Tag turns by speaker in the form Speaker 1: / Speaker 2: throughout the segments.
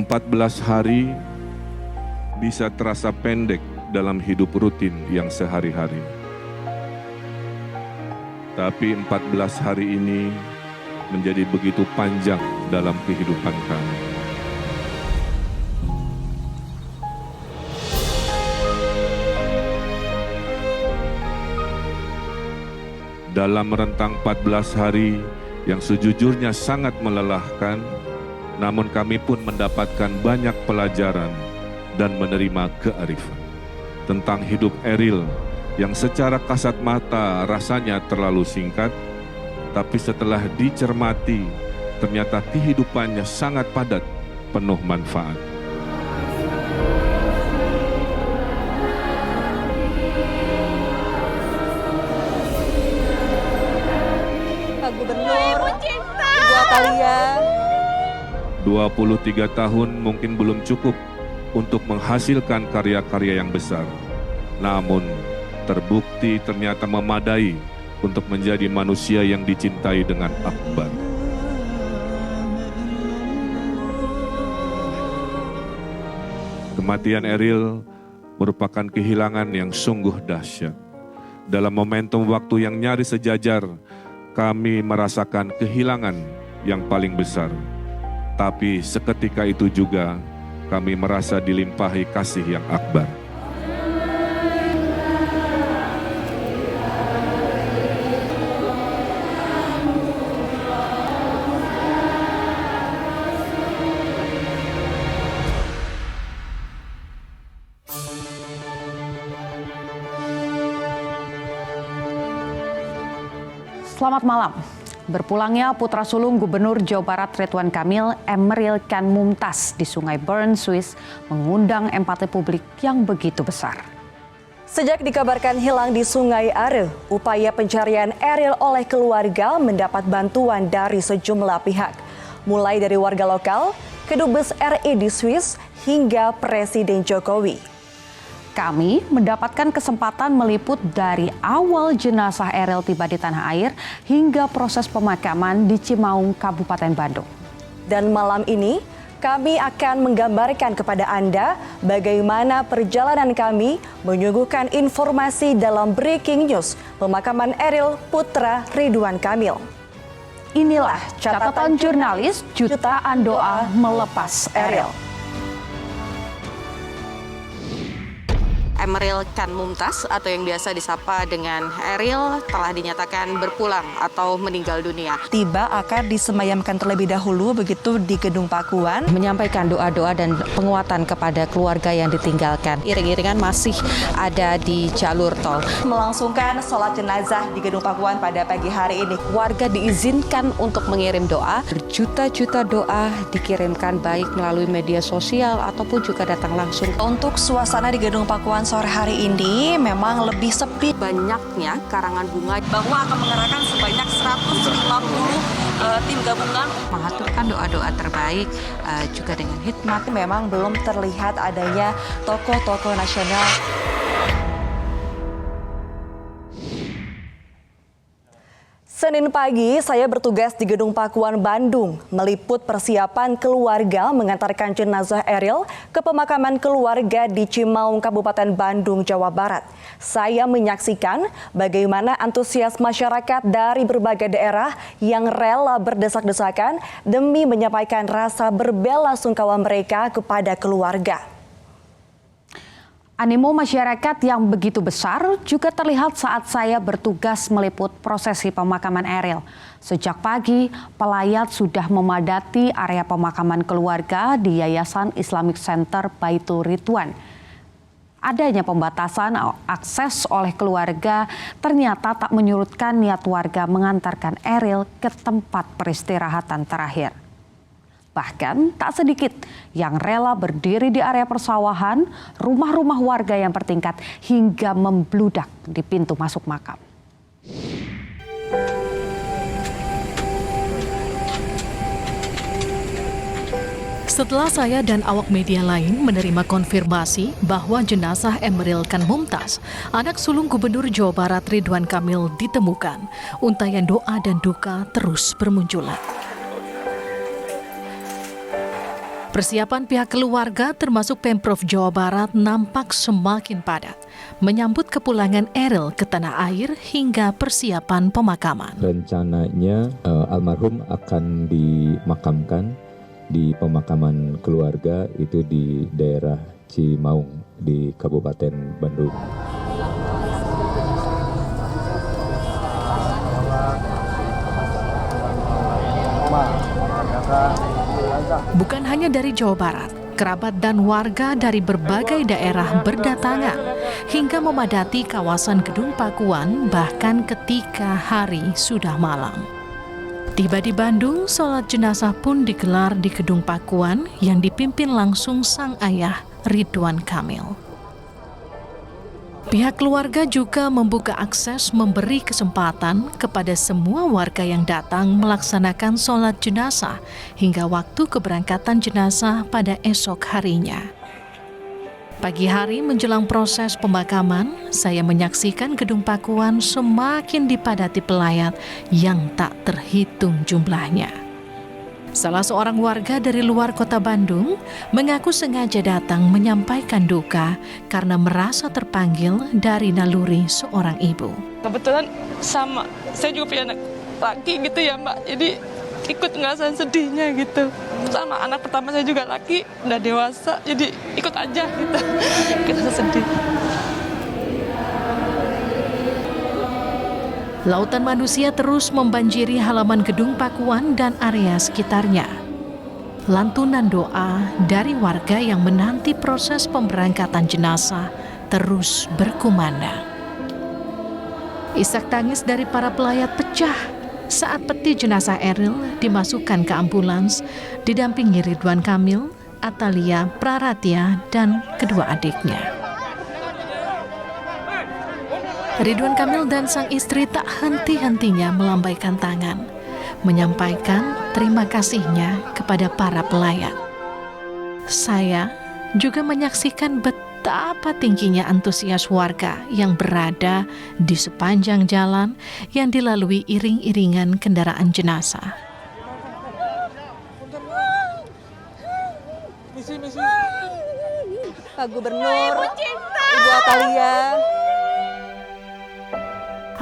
Speaker 1: 14 hari bisa terasa pendek dalam hidup rutin yang sehari-hari. Tapi 14 hari ini menjadi begitu panjang dalam kehidupan kami. Dalam rentang 14 hari yang sejujurnya sangat melelahkan, namun kami pun mendapatkan banyak pelajaran dan menerima kearifan tentang hidup Eril yang secara kasat mata rasanya terlalu singkat, tapi setelah dicermati ternyata kehidupannya sangat padat, penuh manfaat.
Speaker 2: Pak Gubernur, Ibu Atalia.
Speaker 1: 23 tahun mungkin belum cukup untuk menghasilkan karya-karya yang besar. Namun, terbukti ternyata memadai untuk menjadi manusia yang dicintai dengan akbar. Kematian Eril merupakan kehilangan yang sungguh dahsyat. Dalam momentum waktu yang nyaris sejajar, kami merasakan kehilangan yang paling besar. Tapi seketika itu juga kami merasa dilimpahi kasih yang akbar.
Speaker 3: Selamat malam. Berpulangnya putra sulung Gubernur Jawa Barat Ridwan Kamil, Emeril Khan Mumtaz di Sungai Bern, Swiss mengundang empati publik yang begitu besar.
Speaker 2: Sejak dikabarkan hilang di Sungai Are, upaya pencarian Eril oleh keluarga mendapat bantuan dari sejumlah pihak. Mulai dari warga lokal, Kedubes RI di Swiss, hingga Presiden Jokowi.
Speaker 3: Kami mendapatkan kesempatan meliput dari awal jenazah Eril tiba di tanah air hingga proses pemakaman di Cimaung, Kabupaten Bandung.
Speaker 2: Dan malam ini kami akan menggambarkan kepada Anda bagaimana perjalanan kami menyuguhkan informasi dalam breaking news pemakaman Eril putra Ridwan Kamil.
Speaker 3: Inilah catatan jurnalis Jutaan Doa Melepas Eril.
Speaker 4: Emeril Khan Mumtaz atau yang biasa disapa dengan Eril telah dinyatakan berpulang atau meninggal dunia.
Speaker 2: Tiba akan disemayamkan terlebih dahulu begitu di Gedung Pakuan.
Speaker 3: Menyampaikan doa-doa dan penguatan kepada keluarga yang ditinggalkan. Iring-iringan masih ada di jalur tol.
Speaker 2: Melangsungkan sholat jenazah di Gedung Pakuan pada pagi hari ini.
Speaker 3: Warga diizinkan untuk mengirim doa. Berjuta-juta doa dikirimkan baik melalui media sosial ataupun juga datang langsung.
Speaker 2: Untuk suasana di Gedung Pakuan sore hari ini memang lebih sepi.
Speaker 4: Banyaknya karangan bunga
Speaker 2: Bahwa akan mengerahkan sebanyak 150 tim gabungan.
Speaker 3: Mengaturkan doa-doa terbaik juga dengan hikmat.
Speaker 2: Memang belum terlihat adanya tokoh-tokoh nasional. Senin pagi, saya bertugas di Gedung Pakuan Bandung, meliput persiapan keluarga mengantarkan jenazah Eril ke pemakaman keluarga di Cimaung, Kabupaten Bandung, Jawa Barat. Saya menyaksikan bagaimana antusias masyarakat dari berbagai daerah yang rela berdesak-desakan demi menyampaikan rasa berbela-sungkawa mereka kepada keluarga.
Speaker 3: Animo masyarakat yang begitu besar juga terlihat saat saya bertugas meliput prosesi pemakaman Eril. Sejak pagi, pelayat sudah memadati area pemakaman keluarga di Yayasan Islamic Center Baitul Ridwan. Adanya pembatasan akses oleh keluarga ternyata tak menyurutkan niat warga mengantarkan Eril ke tempat peristirahatan terakhir. Bahkan tak sedikit yang rela berdiri di area persawahan, rumah-rumah warga yang bertingkat hingga membludak di pintu masuk makam.
Speaker 5: Setelah saya dan awak media lain menerima konfirmasi bahwa jenazah Emeril Khan Mumtaz, anak sulung Gubernur Jawa Barat Ridwan Kamil ditemukan, untayan doa dan duka terus bermunculan. Persiapan pihak keluarga termasuk Pemprov Jawa Barat nampak semakin padat menyambut kepulangan Eril ke tanah air hingga persiapan pemakaman.
Speaker 6: Rencananya almarhum akan dimakamkan di pemakaman keluarga itu di daerah Cimaung di Kabupaten Bandung.
Speaker 5: Bukan hanya dari Jawa Barat, kerabat dan warga dari berbagai daerah berdatangan hingga memadati kawasan Gedung Pakuan bahkan ketika hari sudah malam. Tiba di Bandung, sholat jenazah pun digelar di Gedung Pakuan yang dipimpin langsung sang ayah Ridwan Kamil. Pihak keluarga juga membuka akses memberi kesempatan kepada semua warga yang datang melaksanakan sholat jenazah hingga waktu keberangkatan jenazah pada esok harinya. Pagi hari menjelang proses pemakaman, saya menyaksikan Gedung Pakuan semakin dipadati pelayat yang tak terhitung jumlahnya. Salah seorang warga dari luar kota Bandung mengaku sengaja datang menyampaikan duka karena merasa terpanggil dari naluri seorang ibu.
Speaker 7: Kebetulan sama, saya juga punya anak laki gitu ya Mbak, jadi ikut ngerasain sedihnya gitu. Sama anak pertama saya juga laki, udah dewasa, jadi ikut aja gitu, kita sedih.
Speaker 5: Lautan manusia terus membanjiri halaman Gedung Pakuan dan area sekitarnya. Lantunan doa dari warga yang menanti proses pemberangkatan jenazah terus berkumandang. Isak tangis dari para pelayat pecah saat peti jenazah Eril dimasukkan ke ambulans didampingi Ridwan Kamil, Atalia Praratia, dan kedua adiknya. Ridwan Kamil dan sang istri tak henti-hentinya melambaikan tangan, menyampaikan terima kasihnya kepada para pelayat. Saya juga menyaksikan betapa tingginya antusias warga yang berada di sepanjang jalan yang dilalui iring-iringan kendaraan jenazah.
Speaker 2: Pak Gubernur, Ibu Atalia.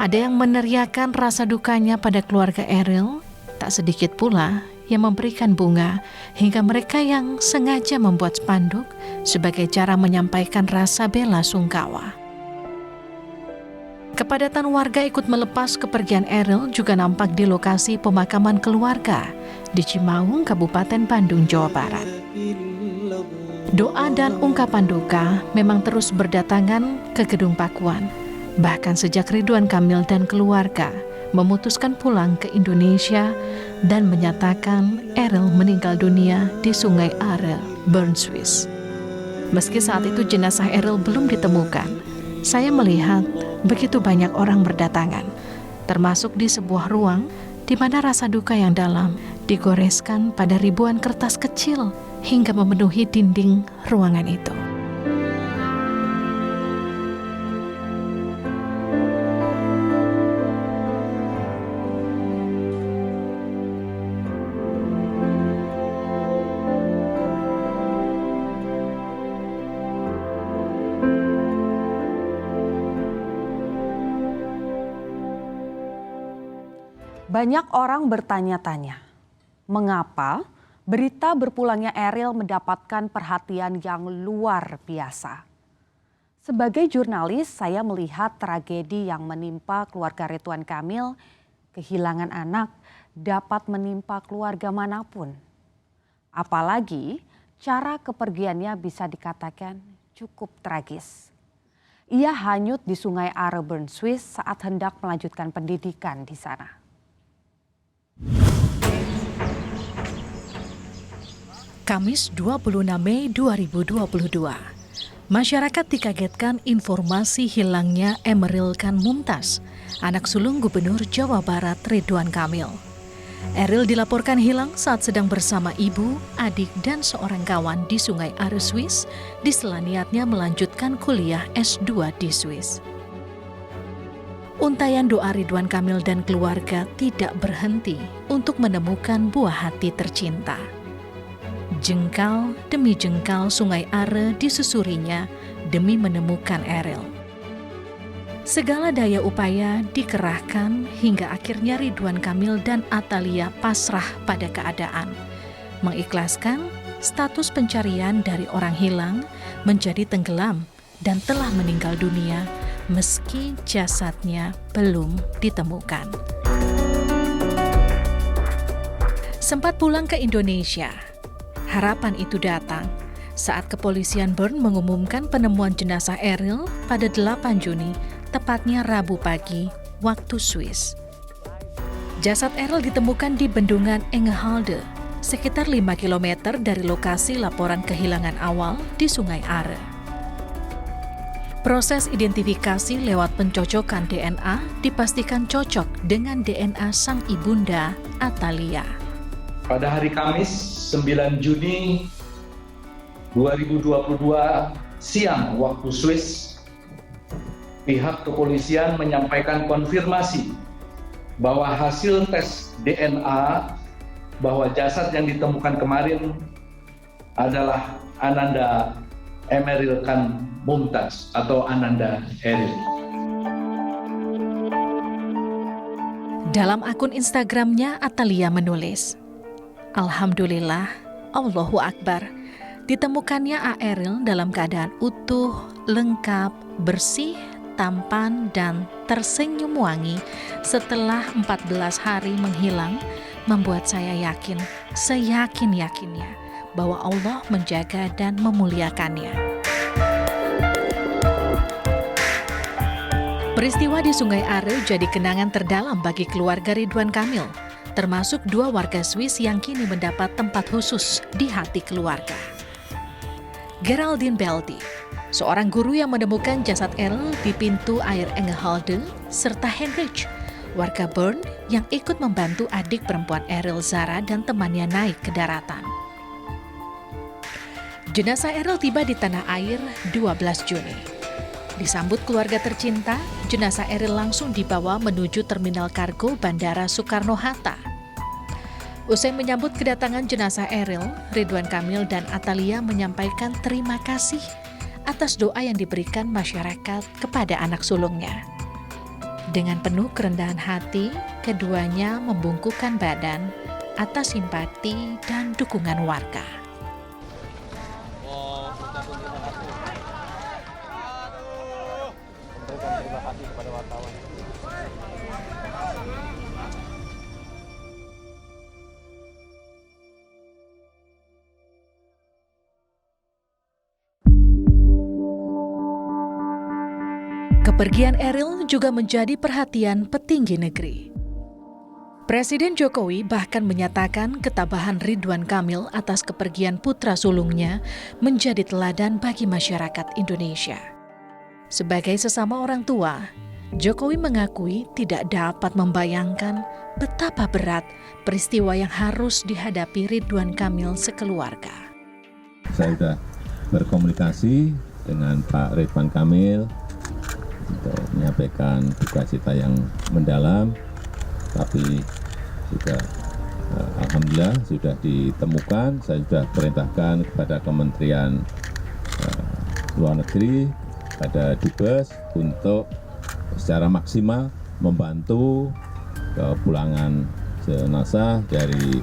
Speaker 5: Ada yang meneriakan rasa dukanya pada keluarga Eril, tak sedikit pula yang memberikan bunga, hingga mereka yang sengaja membuat spanduk sebagai cara menyampaikan rasa bela sungkawa. Kepadatan warga ikut melepas kepergian Eril juga nampak di lokasi pemakaman keluarga di Cimaung, Kabupaten Bandung, Jawa Barat. Doa dan ungkapan duka memang terus berdatangan ke Gedung Pakuan. Bahkan sejak Ridwan Kamil dan keluarga memutuskan pulang ke Indonesia dan menyatakan Eril meninggal dunia di Sungai Are, Bern, Swiss. Meski saat itu jenazah Eril belum ditemukan, saya melihat begitu banyak orang berdatangan, termasuk di sebuah ruang di mana rasa duka yang dalam digoreskan pada ribuan kertas kecil hingga memenuhi dinding ruangan itu.
Speaker 3: Banyak orang bertanya-tanya, mengapa berita berpulangnya Eril mendapatkan perhatian yang luar biasa. Sebagai jurnalis, saya melihat tragedi yang menimpa keluarga Ridwan Kamil, kehilangan anak, dapat menimpa keluarga manapun. Apalagi cara kepergiannya bisa dikatakan cukup tragis. Ia hanyut di Sungai Are, Bern, Swiss saat hendak melanjutkan pendidikan di sana.
Speaker 5: Kamis 26 Mei 2022, masyarakat dikagetkan informasi hilangnya Emeril Khan Mumtaz, anak sulung Gubernur Jawa Barat Ridwan Kamil. Eril dilaporkan hilang saat sedang bersama ibu, adik, dan seorang kawan di Sungai Are, Swiss, di sela niatnya melanjutkan kuliah S2 di Swiss. Untayan doa Ridwan Kamil dan keluarga tidak berhenti untuk menemukan buah hati tercinta. Jengkal demi jengkal Sungai Are disusurinya demi menemukan Eril. Segala daya upaya dikerahkan hingga akhirnya Ridwan Kamil dan Atalia pasrah pada keadaan, mengikhlaskan status pencarian dari orang hilang menjadi tenggelam dan telah meninggal dunia meski jasadnya belum ditemukan. Sempat pulang ke Indonesia, harapan itu datang saat kepolisian Bern mengumumkan penemuan jenazah Eril pada 8 Juni, tepatnya Rabu pagi, waktu Swiss. Jasad Eril ditemukan di bendungan Engehalde, sekitar 5 km dari lokasi laporan kehilangan awal di Sungai Are. Proses identifikasi lewat pencocokan DNA dipastikan cocok dengan DNA sang ibunda Atalia.
Speaker 8: Pada hari Kamis 9 Juni 2022 siang waktu Swiss, pihak kepolisian menyampaikan konfirmasi bahwa hasil tes DNA bahwa jasad yang ditemukan kemarin adalah Ananda Emeril Khan Mumtaz atau Ananda Eril.
Speaker 5: Dalam akun Instagramnya, Atalia menulis, "Alhamdulillah, Allahu Akbar, ditemukannya Eril dalam keadaan utuh, lengkap, bersih, tampan, dan tersenyum wangi setelah 14 hari menghilang, membuat saya yakin, seyakin-yakinnya, bahwa Allah menjaga dan memuliakannya." Peristiwa di Sungai Are jadi kenangan terdalam bagi keluarga Ridwan Kamil, termasuk 2 warga Swiss yang kini mendapat tempat khusus di hati keluarga. Geraldine Belti, seorang guru yang menemukan jasad Eril di pintu air Engehalde, serta Heinrich, warga Bern yang ikut membantu adik perempuan Eril, Zara, dan temannya naik ke daratan. Jenazah Eril tiba di tanah air 12 Juni. Disambut keluarga tercinta, jenazah Eril langsung dibawa menuju Terminal Kargo Bandara Soekarno-Hatta. Usai menyambut kedatangan jenazah Eril, Ridwan Kamil dan Atalia menyampaikan terima kasih atas doa yang diberikan masyarakat kepada anak sulungnya. Dengan penuh kerendahan hati, keduanya membungkukkan badan atas simpati dan dukungan warga. Kepergian Eril juga menjadi perhatian petinggi negeri. Presiden Jokowi bahkan menyatakan ketabahan Ridwan Kamil atas kepergian putra sulungnya menjadi teladan bagi masyarakat Indonesia. Sebagai sesama orang tua, Jokowi mengakui tidak dapat membayangkan betapa berat peristiwa yang harus dihadapi Ridwan Kamil sekeluarga.
Speaker 6: Saya sudah berkomunikasi dengan Pak Ridwan Kamil untuk menyampaikan duka cita yang mendalam, tapi juga alhamdulillah sudah ditemukan. Saya sudah perintahkan kepada Kementerian Luar Negeri, pada Dubes untuk secara maksimal membantu kepulangan jenazah dari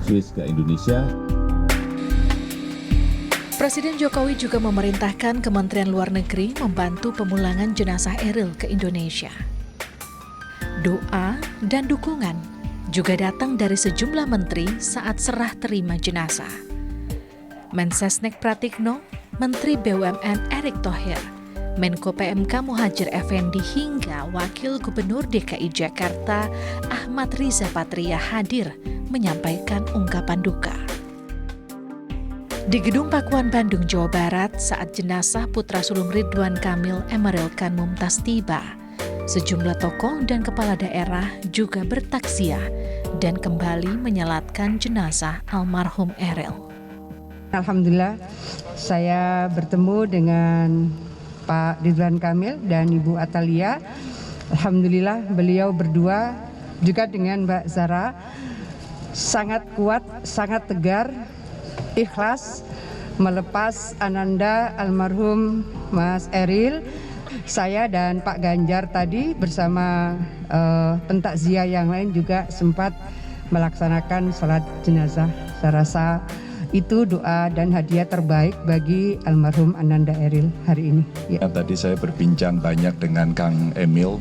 Speaker 6: Swiss ke Indonesia.
Speaker 5: Presiden Jokowi juga memerintahkan Kementerian Luar Negeri membantu pemulangan jenazah Eril ke Indonesia. Doa dan dukungan juga datang dari sejumlah menteri saat serah terima jenazah. Mensesnek Pratikno, Menteri BUMN Erick Thohir, Menko PMK Muhadjir Effendi hingga Wakil Gubernur DKI Jakarta Ahmad Riza Patria hadir menyampaikan ungkapan duka. Di Gedung Pakuan Bandung, Jawa Barat, saat jenazah putra sulung Ridwan Kamil Emeril Khan Mumtaz tiba, sejumlah tokoh dan kepala daerah juga bertaksiah dan kembali menyelatkan jenazah almarhum Eril.
Speaker 9: Alhamdulillah, saya bertemu dengan Pak Ridwan Kamil dan Ibu Atalia. Alhamdulillah, beliau berdua juga dengan Mbak Zara sangat kuat, sangat tegar, ikhlas melepas Ananda almarhum Mas Eril. Saya dan Pak Ganjar tadi bersama pentakziah yang lain juga sempat melaksanakan sholat jenazah. Saya rasa itu doa dan hadiah terbaik bagi almarhum Ananda Eril hari ini. Ya.
Speaker 10: Tadi saya berbincang banyak dengan Kang Emil.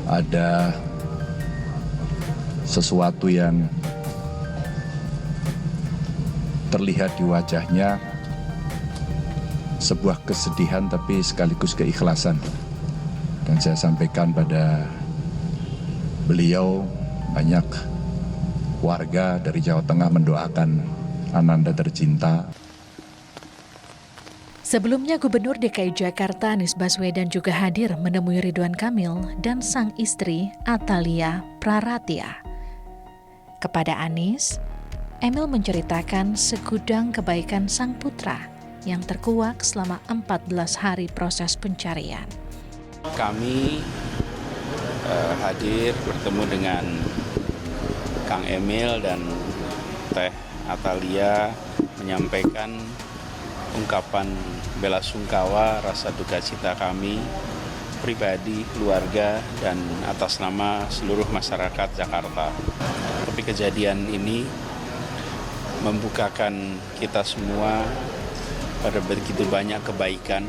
Speaker 10: Ada sesuatu yang terlihat di wajahnya, sebuah kesedihan tapi sekaligus keikhlasan. Dan saya sampaikan pada beliau, banyak warga dari Jawa Tengah mendoakan Ananda tercinta.
Speaker 5: Sebelumnya Gubernur DKI Jakarta Anies Baswedan juga hadir menemui Ridwan Kamil dan sang istri Atalia Praratia. Kepada Anies, Emil menceritakan segudang kebaikan sang putra yang terkuak selama 14 hari proses pencarian.
Speaker 11: Kami hadir bertemu dengan Kang Emil dan Teh Atalia menyampaikan ungkapan bela sungkawa, rasa duka cita kami pribadi, keluarga, dan atas nama seluruh masyarakat Jakarta. Tapi kejadian ini membukakan kita semua pada begitu banyak kebaikan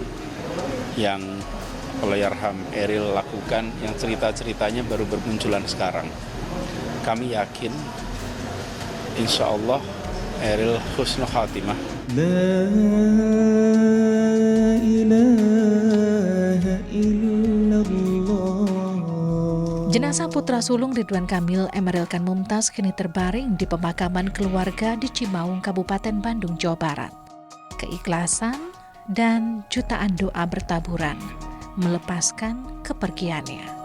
Speaker 11: yang Allahyarham Eril lakukan, yang cerita-ceritanya baru bermunculan sekarang. Kami yakin, insya Allah, Eril husnul khatimah. La ilaha illallah.
Speaker 5: Jenazah putra sulung Ridwan Kamil, Emeril Kan Mumtaz, kini terbaring di pemakaman keluarga di Cimaung, Kabupaten Bandung, Jawa Barat. Keikhlasan dan jutaan doa bertaburan melepaskan kepergiannya.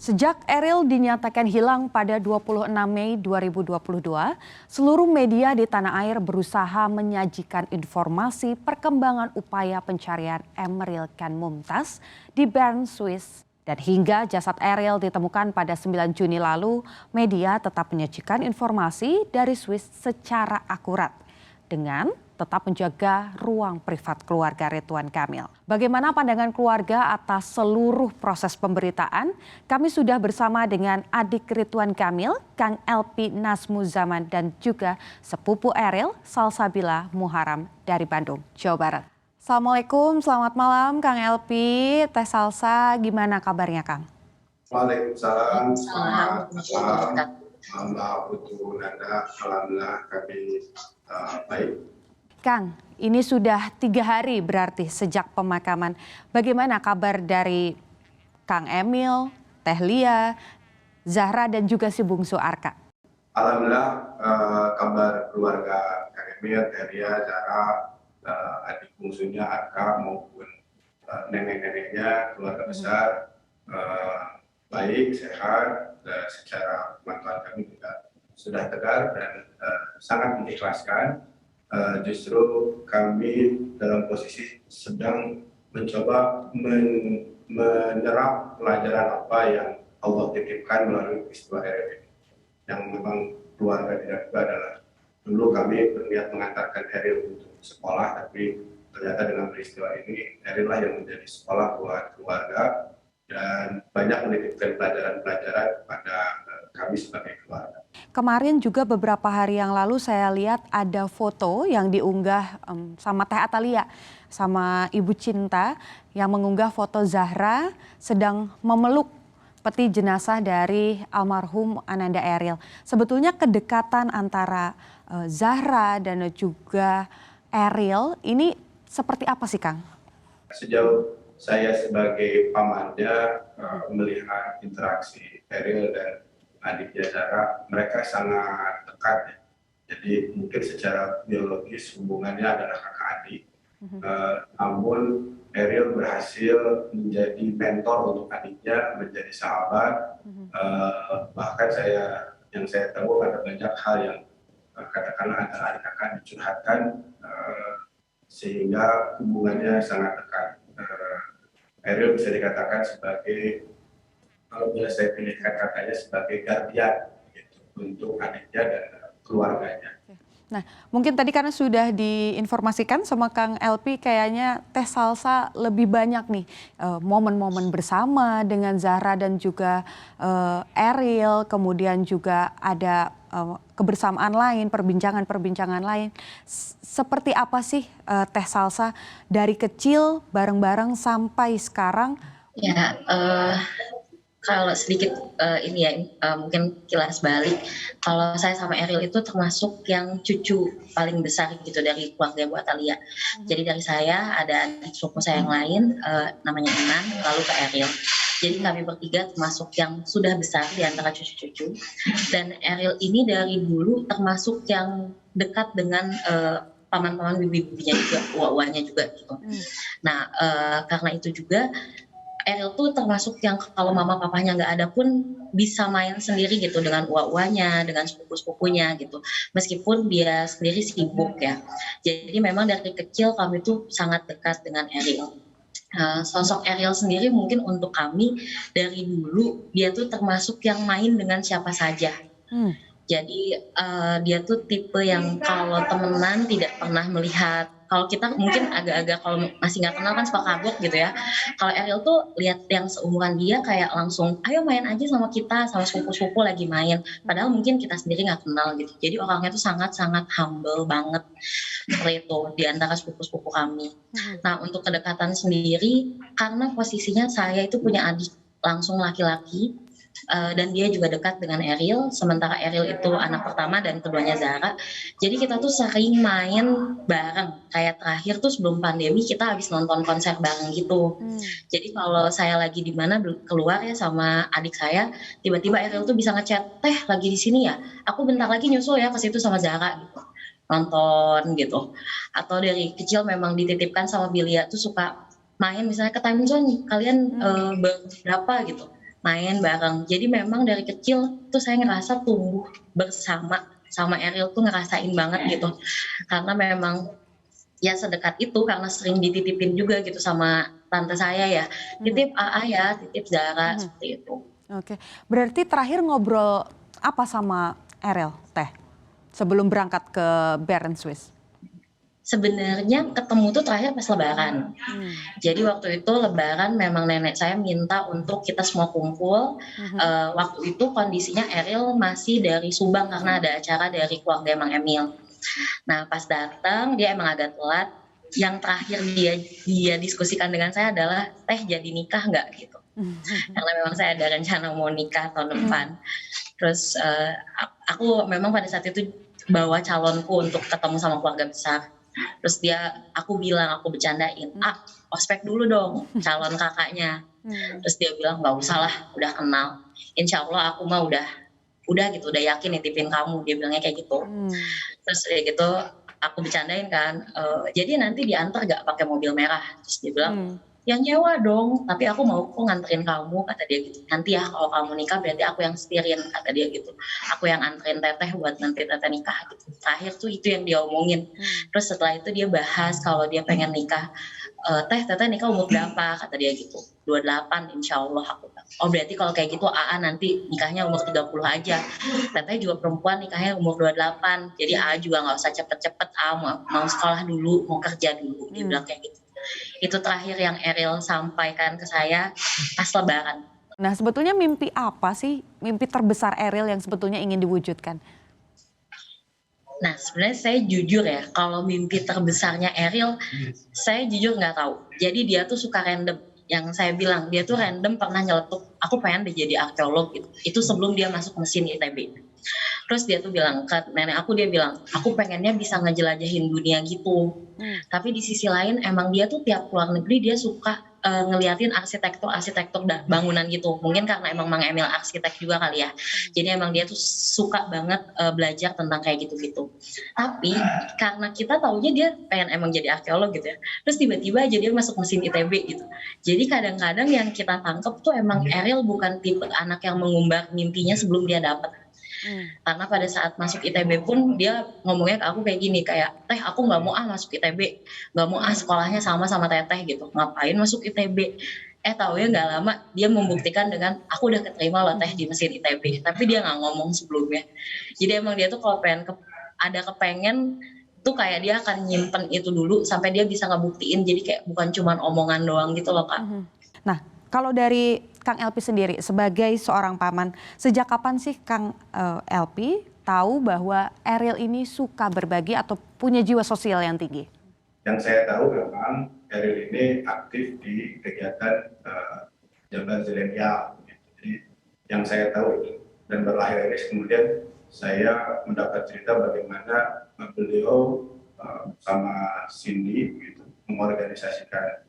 Speaker 3: Sejak Eril dinyatakan hilang pada 26 Mei 2022, seluruh media di tanah air berusaha menyajikan informasi perkembangan upaya pencarian Emeril Kan Mumtaz di Bern, Swiss. Dan hingga jasad Eril ditemukan pada 9 Juni lalu, media tetap menyajikan informasi dari Swiss secara akurat dengan tetap menjaga ruang privat keluarga Ridwan Kamil. Bagaimana pandangan keluarga atas seluruh proses pemberitaan? Kami sudah bersama dengan adik Ridwan Kamil, Kang Elpi Nasmuzaman, dan juga sepupu Eril, Salsabila Muharam dari Bandung, Jawa Barat. Assalamualaikum, selamat malam Kang Elpi, Teh Salsa, gimana kabarnya Kang?
Speaker 12: Waalaikumsalam, selamat malam. Mbak Putu Nanda, alhamdulillah kami baik.
Speaker 3: Kang, ini sudah 3 hari berarti sejak pemakaman. Bagaimana kabar dari Kang Emil, Teh Lia, Zahra, dan juga si bungsu Arka?
Speaker 12: Alhamdulillah kabar keluarga Kang Emil, Teh Lia, Zahra, adik bungsunya Arka maupun nenek-neneknya, keluarga besar, baik, sehat, secara pemantauan kami juga sudah tegar dan sangat mengikhlaskan. Justru kami dalam posisi sedang mencoba menyerap pelajaran apa yang Allah titipkan melalui peristiwa Eril ini. Yang memang keluarga tidak juga adalah dulu kami berniat mengantarkan Eril untuk sekolah, tapi ternyata dengan peristiwa ini Eril lah yang menjadi sekolah buat keluarga dan banyak menitipkan pelajaran-pelajaran kepada kami sebagai keluarga.
Speaker 3: Kemarin juga beberapa hari yang lalu saya lihat ada foto yang diunggah sama Teh Atalia sama Ibu Cinta yang mengunggah foto Zahra sedang memeluk peti jenazah dari almarhum Ananda Eril. Sebetulnya kedekatan antara Zahra dan juga Eril ini seperti apa sih Kang?
Speaker 12: Sejauh saya sebagai pamannya melihat interaksi Eril dan adiknya Zahra, mereka sangat dekat ya. Jadi mungkin secara biologis hubungannya adalah kakak adik. Namun Ariel berhasil menjadi mentor untuk adiknya, menjadi sahabat. Bahkan yang saya tahu ada banyak hal yang katakanlah antara adik kakak dicurhatkan, sehingga hubungannya sangat dekat. Ariel bisa dikatakan sebagai, kalau boleh saya pilihkan katanya, sebagai guardian gitu, untuk adiknya dan keluarganya.
Speaker 3: Nah, mungkin tadi karena sudah diinformasikan sama Kang LP, kayaknya Teh Salsa lebih banyak nih momen-momen bersama dengan Zahra dan juga Ariel, kemudian juga ada kebersamaan lain, perbincangan-perbincangan lain. Seperti apa sih Teh Salsa dari kecil bareng-bareng sampai sekarang?
Speaker 13: Ya, kalau sedikit mungkin kilas balik, kalau saya sama Ariel itu termasuk yang cucu paling besar gitu dari keluarga Bu Atalia. Jadi dari saya ada adik sepupu saya yang lain, namanya Inan, lalu ke Ariel. Jadi kami bertiga termasuk yang sudah besar di antara cucu-cucu. Dan Ariel ini dari dulu termasuk yang dekat dengan paman-paman bibi-bibinya juga, uwa-uwanya juga gitu. Nah, karena itu juga Ariel tuh termasuk yang kalau mama papanya nggak ada pun bisa main sendiri gitu dengan uwa-uwanya, dengan sepupu-sepupunya gitu. Meskipun dia sendiri sibuk ya. Jadi memang dari kecil kami tuh sangat dekat dengan Ariel. Sosok Ariel sendiri mungkin untuk kami dari dulu dia tuh termasuk yang main dengan siapa saja. Jadi dia tuh tipe yang kalau temenan tidak pernah melihat. Kalau kita mungkin agak-agak kalau masih nggak kenal kan suka kagok gitu ya. Kalau Ariel tuh lihat yang seumuran dia kayak langsung, ayo main aja sama kita, sama sepupu-sepupu lagi main. Padahal mungkin kita sendiri nggak kenal gitu. Jadi orangnya tuh sangat-sangat humble banget seperti itu di antara sepupu-sepupu kami. Nah untuk kedekatan sendiri, karena posisinya saya itu punya adik langsung laki-laki. Dan dia juga dekat dengan Ariel, sementara Ariel itu anak pertama dan keduanya Zahra. Jadi kita tuh sering main bareng. Kayak terakhir tuh sebelum pandemi kita habis nonton konser bareng gitu. Jadi kalau saya lagi di mana keluar ya sama adik saya, tiba-tiba Ariel tuh bisa ngechat, "Teh lagi di sini ya? Aku bentar lagi nyusul ya ke situ sama Zahra." Gitu. Nonton gitu. Atau dari kecil memang dititipkan sama Bilia tuh suka main misalnya ke time zone, kalian berapa gitu. Main bareng. Jadi memang dari kecil tuh saya ngerasa tumbuh bersama sama Ariel tuh ngerasain banget gitu. Karena memang ya sedekat itu karena sering dititipin juga gitu sama tante saya ya. Titip AA ya, titip Zahra seperti itu.
Speaker 3: Oke. Berarti terakhir ngobrol apa sama Ariel, Teh? Sebelum berangkat ke Bern Swiss?
Speaker 13: Sebenarnya ketemu tuh terakhir pas Lebaran. Jadi waktu itu Lebaran memang nenek saya minta untuk kita semua kumpul. Waktu itu kondisinya Ariel masih dari Subang karena ada acara dari keluarga Mang Emil. Nah pas datang dia emang agak telat. Yang terakhir dia diskusikan dengan saya adalah, "Teh jadi nikah nggak?" gitu. Karena memang saya ada rencana mau nikah tahun depan. Terus aku memang pada saat itu bawa calonku untuk ketemu sama keluarga besar. Terus aku bercandain, ospek dulu dong calon kakaknya. Terus dia bilang nggak usah lah, udah kenal. Insya Allah aku mah udah gitu, udah yakin nitipin kamu. Dia bilangnya kayak gitu. Terus kayak gitu aku bercandain kan, jadi nanti diantar nggak pakai mobil merah. Terus dia bilang, yang nyewa dong, tapi aku mau kok nganterin kamu, kata dia gitu. Nanti ya kalau kamu nikah berarti aku yang setirin, kata dia gitu. Aku yang anterin teteh buat nanti teteh nikah gitu. Terakhir tuh itu yang dia omongin. Terus setelah itu dia bahas kalau dia pengen nikah, teteh nikah umur berapa, kata dia gitu. 28 insya Allah aku bilang. Oh berarti kalau kayak gitu AA nanti nikahnya umur 30 aja. Teteh juga perempuan nikahnya umur 28. Jadi AA juga gak usah cepet-cepet, AA mau sekolah dulu, mau kerja dulu. Dia bilang kayak gitu. Itu terakhir yang Ariel sampaikan ke saya pas Lebaran.
Speaker 3: Nah sebetulnya mimpi apa sih, mimpi terbesar Ariel yang sebetulnya ingin diwujudkan?
Speaker 13: Nah sebenarnya saya jujur ya, kalau mimpi terbesarnya Ariel, saya jujur nggak tahu. Jadi dia tuh suka random. Yang saya bilang, dia tuh random pernah nyeletuk, aku pengen jadi arkeolog gitu. Itu sebelum dia masuk mesin ITB. Terus dia tuh bilang ke nenek aku, dia bilang, aku pengennya bisa ngejelajahin dunia gitu. Tapi di sisi lain emang dia tuh tiap keluar negeri dia suka ngeliatin arsitektur bangunan gitu. Mungkin karena emang Mang Emil arsitek juga kali ya. Jadi emang dia tuh suka banget belajar tentang kayak gitu-gitu. Tapi karena kita taunya dia pengen emang jadi arkeolog gitu ya. Terus tiba-tiba aja dia masuk mesin ITB gitu. Jadi kadang-kadang yang kita tangkep tuh emang Ariel bukan tipe anak yang mengumbar mimpinya sebelum dia dapat. Karena pada saat masuk ITB pun dia ngomongnya ke aku kayak gini, kayak teh aku nggak mau masuk ITB, nggak mau sekolahnya sama teteh gitu, ngapain masuk ITB. Tahu ya nggak lama dia membuktikan dengan aku udah keterima loh teh di mesin ITB, tapi dia nggak ngomong sebelumnya. Jadi emang dia tuh kalau ada kepengen tuh kayak dia akan nyimpen itu dulu sampai dia bisa ngebuktiin, jadi kayak bukan cuman omongan doang gitu loh Kak.
Speaker 3: Nah, kalau dari Kang Elpi sendiri sebagai seorang paman, sejak kapan sih Kang Elpi tahu bahwa Ariel ini suka berbagi atau punya jiwa sosial yang tinggi?
Speaker 12: Yang saya tahu memang Ariel ini aktif di kegiatan Jabar Zilenial. Jadi yang saya tahu itu, dan berakhir ini kemudian saya mendapat cerita bagaimana beliau sama Cindy gitu, mengorganisasikan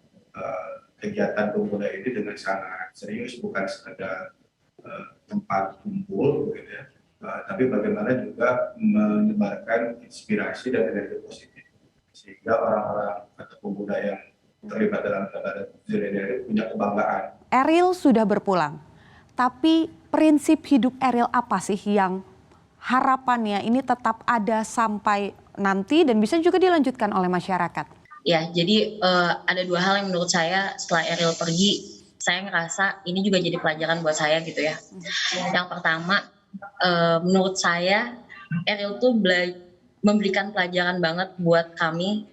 Speaker 12: kegiatan pemuda ini dengan sangat serius, bukan sekedar tempat kumpul gitu ya, tapi bagaimana juga menyebarkan inspirasi dan energi positif sehingga orang-orang atau pemuda yang terlibat dalam kegiatan ini punya kebanggaan.
Speaker 3: Ariel sudah berpulang, tapi prinsip hidup Ariel apa sih yang harapannya ini tetap ada sampai nanti dan bisa juga dilanjutkan oleh masyarakat?
Speaker 13: Ya, jadi ada dua hal yang menurut saya setelah Ariel pergi, saya ngerasa ini juga jadi pelajaran buat saya gitu ya. Yang pertama, menurut saya Ariel tuh memberikan pelajaran banget buat kami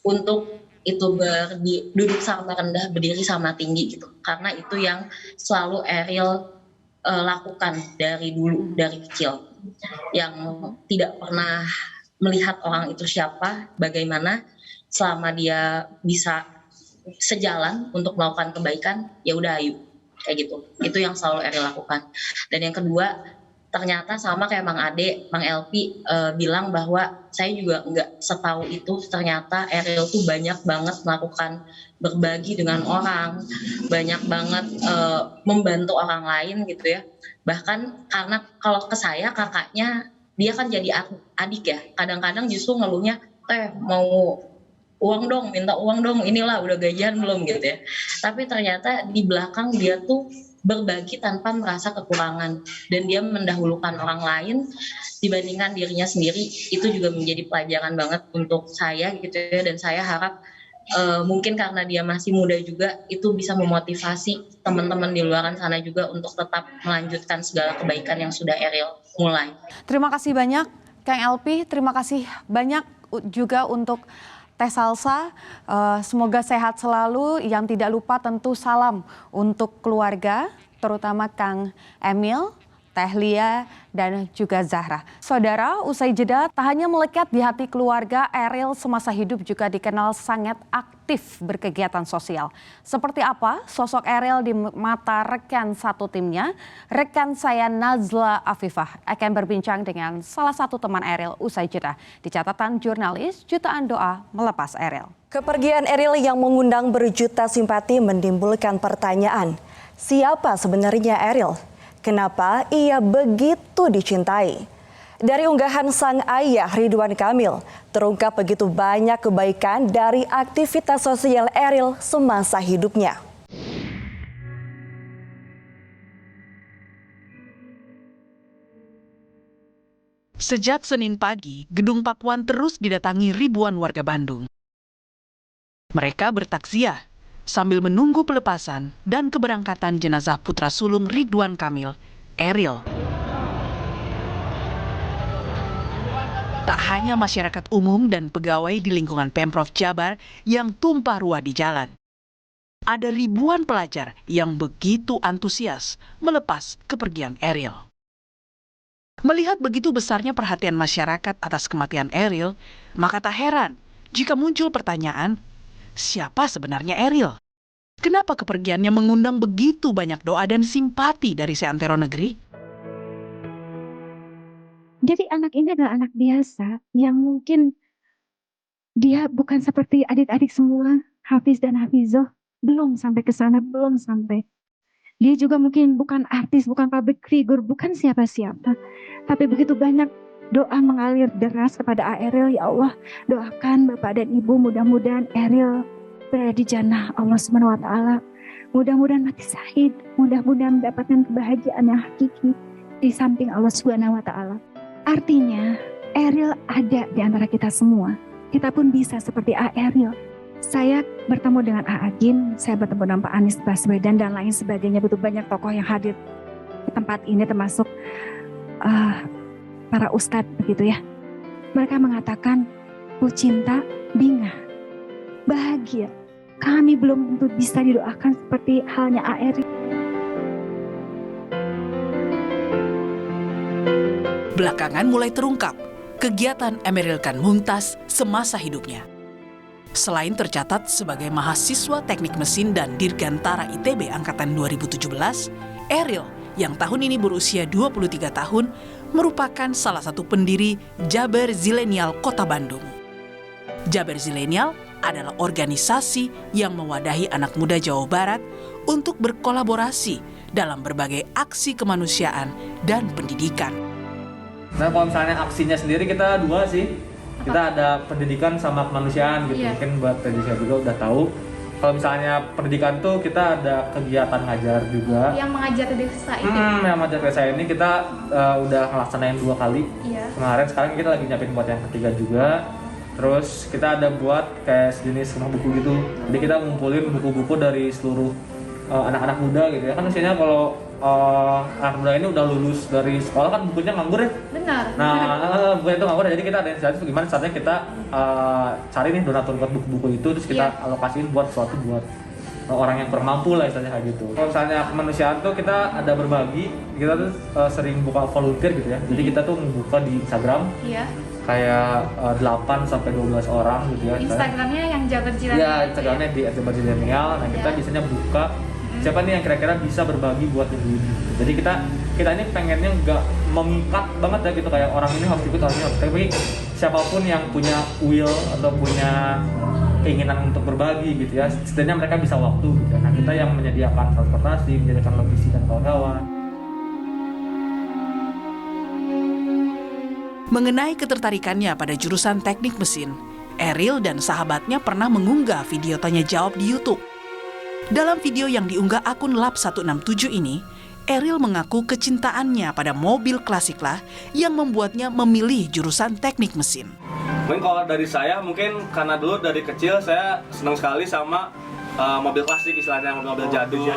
Speaker 13: untuk itu duduk sama rendah, berdiri sama tinggi gitu. Karena itu yang selalu Ariel lakukan dari dulu, dari kecil. Yang tidak pernah melihat orang itu siapa, bagaimana, selama dia bisa sejalan untuk melakukan kebaikan, ya udah ayo, kayak gitu. Itu yang selalu Ariel lakukan. Dan yang kedua, ternyata sama kayak Mang Ade, Mang Elpi bilang bahwa saya juga nggak setahu itu, ternyata Ariel tuh banyak banget melakukan berbagi dengan orang, banyak banget membantu orang lain gitu ya. Bahkan karena kalau ke saya kakaknya, dia kan jadi adik ya, kadang-kadang justru ngeluhnya, mau uang dong, minta uang dong, inilah udah gajian belum gitu ya. Tapi ternyata di belakang dia tuh berbagi tanpa merasa kekurangan, dan dia mendahulukan orang lain dibandingkan dirinya sendiri. Itu juga menjadi pelajaran banget untuk saya gitu ya, dan saya harap mungkin karena dia masih muda juga, itu bisa memotivasi teman-teman di luar sana juga untuk tetap melanjutkan segala kebaikan yang sudah Ariel mulai.
Speaker 3: Terima kasih banyak Kang Elpi, terima kasih banyak juga untuk Teh Salsa, semoga sehat selalu. Yang tidak lupa tentu salam untuk keluarga, terutama Kang Emil, Teh Lia, dan juga Zahra. Saudara, usai jeda tak hanya melekat di hati keluarga, Ariel semasa hidup juga dikenal sangat aktif berkegiatan sosial. Seperti apa sosok Ariel di mata rekan satu timnya? Rekan saya Nazla Afifah akan berbincang dengan salah satu teman Ariel usai jeda. Di catatan jurnalis, jutaan doa melepas Ariel.
Speaker 2: Kepergian Ariel yang mengundang berjuta simpati menimbulkan pertanyaan, siapa sebenarnya Ariel? Kenapa ia begitu dicintai? Dari unggahan sang ayah Ridwan Kamil, terungkap begitu banyak kebaikan dari aktivitas sosial Ariel semasa hidupnya.
Speaker 14: Sejak Senin pagi, Gedung Pakuan terus didatangi ribuan warga Bandung. Mereka bertakziah sambil menunggu pelepasan dan keberangkatan jenazah putra sulung Ridwan Kamil, Ariel. Tak hanya masyarakat umum dan pegawai di lingkungan Pemprov Jabar yang tumpah ruah di jalan. Ada ribuan pelajar yang begitu antusias melepas kepergian Ariel. Melihat begitu besarnya perhatian masyarakat atas kematian Ariel, maka tak heran jika muncul pertanyaan, siapa sebenarnya Ariel? Kenapa kepergiannya mengundang begitu banyak doa dan simpati dari seantero negeri?
Speaker 15: Jadi anak ini adalah anak biasa yang mungkin dia bukan seperti adik-adik semua, Hafiz dan Hafizoh. belum sampai ke sana, belum sampai. Dia juga mungkin bukan artis, bukan public figure, bukan siapa-siapa. Tapi begitu banyak doa mengalir deras kepada Ariel. Ya Allah, doakan Bapak dan Ibu, mudah-mudahan Ariel berada di jannah Allah Subhanahu wa taala. Mudah-mudahan mati syahid, mudah-mudahan mendapatkan kebahagiaan yang hakiki di samping Allah Subhanahu wa taala. Artinya, Ariel ada di antara kita semua. Kita pun bisa seperti Ariel. Saya bertemu dengan Agin, saya bertemu dengan Pak Anies Baswedan dan lain sebagainya. Begitu banyak tokoh yang hadir di tempat ini, termasuk para ustadz begitu ya. Mereka mengatakan, Bu Cinta, Binga, bahagia. Kami belum tentu bisa didoakan seperti halnya Ariel.
Speaker 14: Belakangan mulai terungkap kegiatan Emeril Khan Mumtaz semasa hidupnya. Selain tercatat sebagai mahasiswa teknik mesin dan dirgantara ITB angkatan 2017, Ariel yang tahun ini berusia 23 tahun merupakan salah satu pendiri Jabar Zilenial Kota Bandung. Jabar Zilenial adalah organisasi yang mewadahi anak muda Jawa Barat untuk berkolaborasi dalam berbagai aksi kemanusiaan dan pendidikan.
Speaker 16: Nah, kalau misalnya aksinya sendiri kita dua sih. Kita ada pendidikan sama kemanusiaan gitu. Mungkin buat tadi saya juga udah tahu. Kalau misalnya pendidikan tuh kita ada kegiatan ngajar juga.
Speaker 17: Yang mengajar di desa ini.
Speaker 16: Yang mengajar desa ini kita udah ngelaksanain 2 kali. Kemarin, sekarang kita lagi nyiapin buat yang ketiga juga. Terus kita ada buat kayak sejenis rumah buku gitu. Jadi kita ngumpulin buku-buku dari seluruh anak-anak muda gitu ya. Kan usianya kalau anak muda ini udah lulus dari sekolah kan bukunya nganggur ya.
Speaker 17: Benar.
Speaker 16: Nah, bukunya itu nganggur, jadi kita ada inisiatif gimana saatnya kita cari nih donatur buat buku-buku itu, terus kita alokasiin buat sesuatu buat orang yang kurang mampu lah istilahnya kayak gitu. Kalau misalnya kemanusiaan tuh kita ada berbagi, kita tuh sering buka volunteer gitu ya. Jadi kita tuh membuka di Instagram. Kayak 8 sampai 12 orang gitu ya.
Speaker 17: Instagramnya yang Jabar Zilenial.
Speaker 16: Iya, Instagramnya di Jabar Zilenial. Nah, kita biasanya buka siapa nih yang kira-kira bisa berbagi buat ibu ini. Jadi kita ini pengennya nggak mengikat banget ya gitu, kayak orang ini harus ikut, orang ini harus. Tapi siapapun yang punya will atau punya keinginan untuk berbagi gitu ya, setidaknya mereka bisa waktu gitu. Nah, kita yang menyediakan transportasi, menyediakan logistik dan kawan-kawan.
Speaker 14: Mengenai ketertarikannya pada jurusan teknik mesin, Ariel dan sahabatnya pernah mengunggah video tanya jawab di YouTube. Dalam video yang diunggah akun Lab167 ini, Ariel mengaku kecintaannya pada mobil klasik lah yang membuatnya memilih jurusan teknik mesin.
Speaker 18: Mungkin kalau dari saya, mungkin karena dulu dari kecil saya senang sekali sama mobil klasik, istilahnya mobil jadul,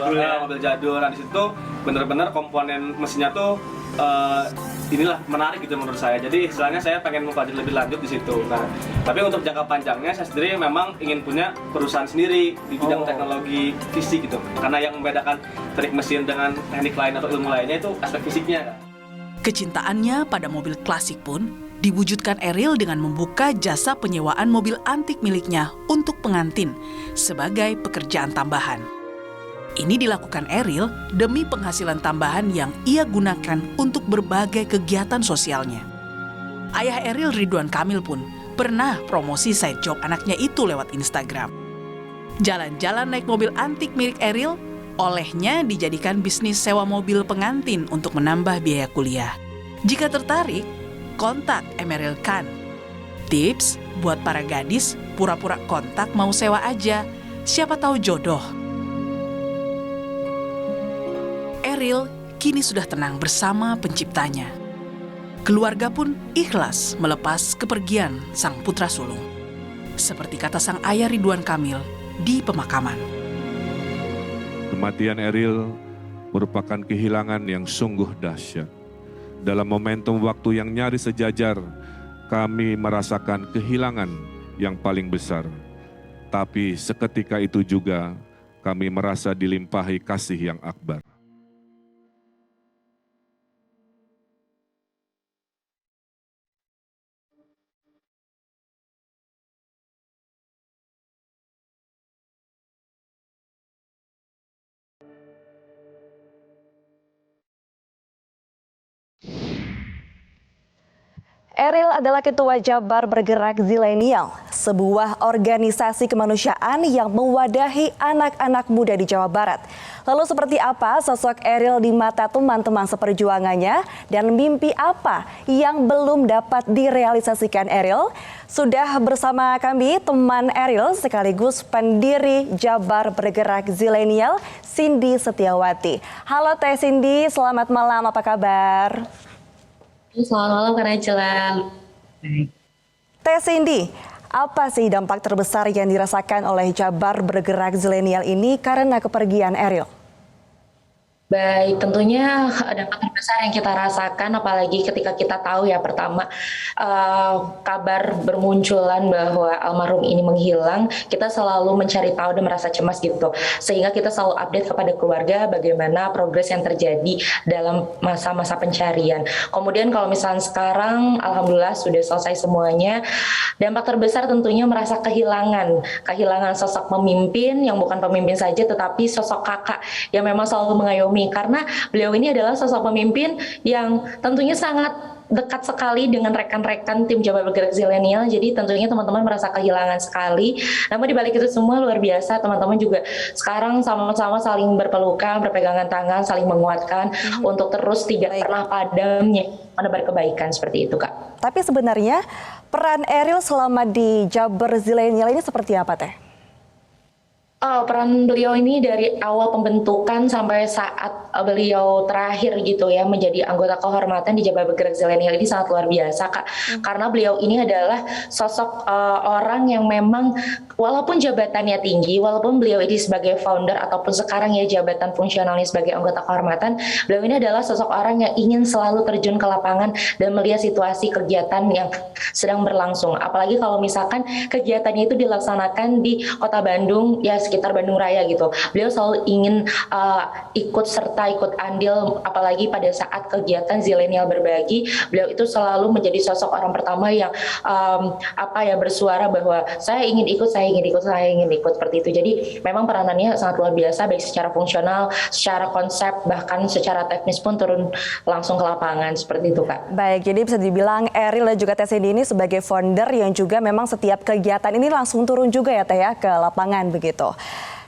Speaker 18: mobil jadul. Nah, di situ benar-benar komponen mesinnya tuh inilah menarik gitu menurut saya. Jadi istilahnya saya pengen mempelajari lebih lanjut di situ. Nah, tapi untuk jangka panjangnya saya sendiri memang ingin punya perusahaan sendiri di bidang teknologi fisik gitu. Karena yang membedakan teknik mesin dengan teknik lain atau ilmu lainnya itu aspek fisiknya.
Speaker 14: Kecintaannya pada mobil klasik pun diwujudkan Ariel dengan membuka jasa penyewaan mobil antik miliknya untuk pengantin sebagai pekerjaan tambahan. Ini dilakukan Ariel demi penghasilan tambahan yang ia gunakan untuk berbagai kegiatan sosialnya. Ayah Ariel, Ridwan Kamil, pun pernah promosi side job anaknya itu lewat Instagram. Jalan-jalan naik mobil antik milik Ariel, olehnya dijadikan bisnis sewa mobil pengantin untuk menambah biaya kuliah. Jika tertarik, kontak Emeril Khan. Tips buat para gadis, pura-pura kontak mau sewa aja, siapa tahu jodoh. Ariel kini sudah tenang bersama penciptanya. Keluarga pun ikhlas melepas kepergian sang putra sulung. Seperti kata sang ayah Ridwan Kamil di pemakaman.
Speaker 1: Kematian Ariel merupakan kehilangan yang sungguh dahsyat. Dalam momentum waktu yang nyaris sejajar, kami merasakan kehilangan yang paling besar. Tapi seketika itu juga kami merasa dilimpahi kasih yang akbar.
Speaker 2: Eril adalah Ketua Jabar Bergerak Zilenial, sebuah organisasi kemanusiaan yang mewadahi anak-anak muda di Jawa Barat. Lalu seperti apa sosok Eril di mata teman-teman seperjuangannya dan mimpi apa yang belum dapat direalisasikan Eril? Sudah bersama kami teman Eril sekaligus pendiri Jabar Bergerak Zilenial, Cindy Setiawati. Halo Teh Cindy, selamat malam, apa kabar?
Speaker 13: Selamat malam Kak Najla.
Speaker 2: Teh Cindy, apa sih dampak terbesar yang dirasakan oleh Jabar Bergerak Zilenial ini karena kepergian Eril?
Speaker 13: Baik, tentunya dampak terbesar yang kita rasakan, apalagi ketika kita tahu ya pertama kabar bermunculan bahwa almarhum ini menghilang, kita selalu mencari tahu dan merasa cemas gitu. Sehingga kita selalu update kepada keluarga bagaimana progres yang terjadi dalam masa-masa pencarian. Kemudian kalau misalnya sekarang, alhamdulillah sudah selesai semuanya, dampak terbesar tentunya merasa kehilangan sosok pemimpin yang bukan pemimpin saja, tetapi sosok kakak yang memang selalu mengayomi. Karena beliau ini adalah sosok pemimpin yang tentunya sangat dekat sekali dengan rekan-rekan tim Jabar Bergerak Zilenial, jadi tentunya teman-teman merasa kehilangan sekali. Namun dibalik itu semua luar biasa, teman-teman juga sekarang sama-sama saling berpelukan, berpegangan tangan, saling menguatkan untuk terus tidak pernah padamnya menebar kebaikan seperti itu, Kak.
Speaker 2: Tapi sebenarnya peran Eril selama di Jabar Zilenial ini seperti apa, Teh?
Speaker 13: Peran beliau ini dari awal pembentukan sampai saat beliau terakhir gitu ya menjadi anggota kehormatan di Jabar Bergerak Zilenial ini sangat luar biasa, Kak. Karena beliau ini adalah sosok orang yang memang walaupun jabatannya tinggi, walaupun beliau ini sebagai founder ataupun sekarang ya jabatan fungsionalnya sebagai anggota kehormatan, beliau ini adalah sosok orang yang ingin selalu terjun ke lapangan dan melihat situasi kegiatan yang sedang berlangsung. Apalagi kalau misalkan kegiatannya itu dilaksanakan di Kota Bandung ya sekitar Bandung Raya gitu. Beliau selalu ingin ikut andil, apalagi pada saat kegiatan Zilenial berbagi, beliau itu selalu menjadi sosok orang pertama yang bersuara bahwa saya ingin ikut seperti itu. Jadi memang peranannya sangat luar biasa baik secara fungsional, secara konsep, bahkan secara teknis pun turun langsung ke lapangan seperti itu, Kak.
Speaker 2: Baik, jadi bisa dibilang Eril dan juga Teh Cindy ini sebagai founder yang juga memang setiap kegiatan ini langsung turun juga ya Teh ya ke lapangan begitu.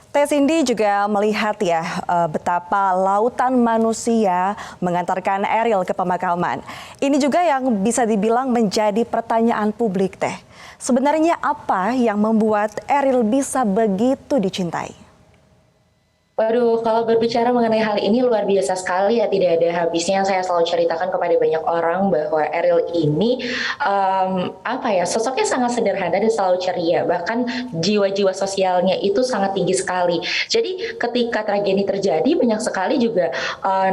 Speaker 2: Teh Cindy juga melihat ya betapa lautan manusia mengantarkan Eril ke pemakaman. Ini juga yang bisa dibilang menjadi pertanyaan publik, Teh. Sebenarnya apa yang membuat Eril bisa begitu dicintai?
Speaker 13: Waduh, kalau berbicara mengenai hal ini luar biasa sekali ya, tidak ada habisnya. Yang saya selalu ceritakan kepada banyak orang bahwa Eril ini sosoknya sangat sederhana dan selalu ceria, bahkan jiwa-jiwa sosialnya itu sangat tinggi sekali. Jadi ketika tragedi terjadi banyak sekali juga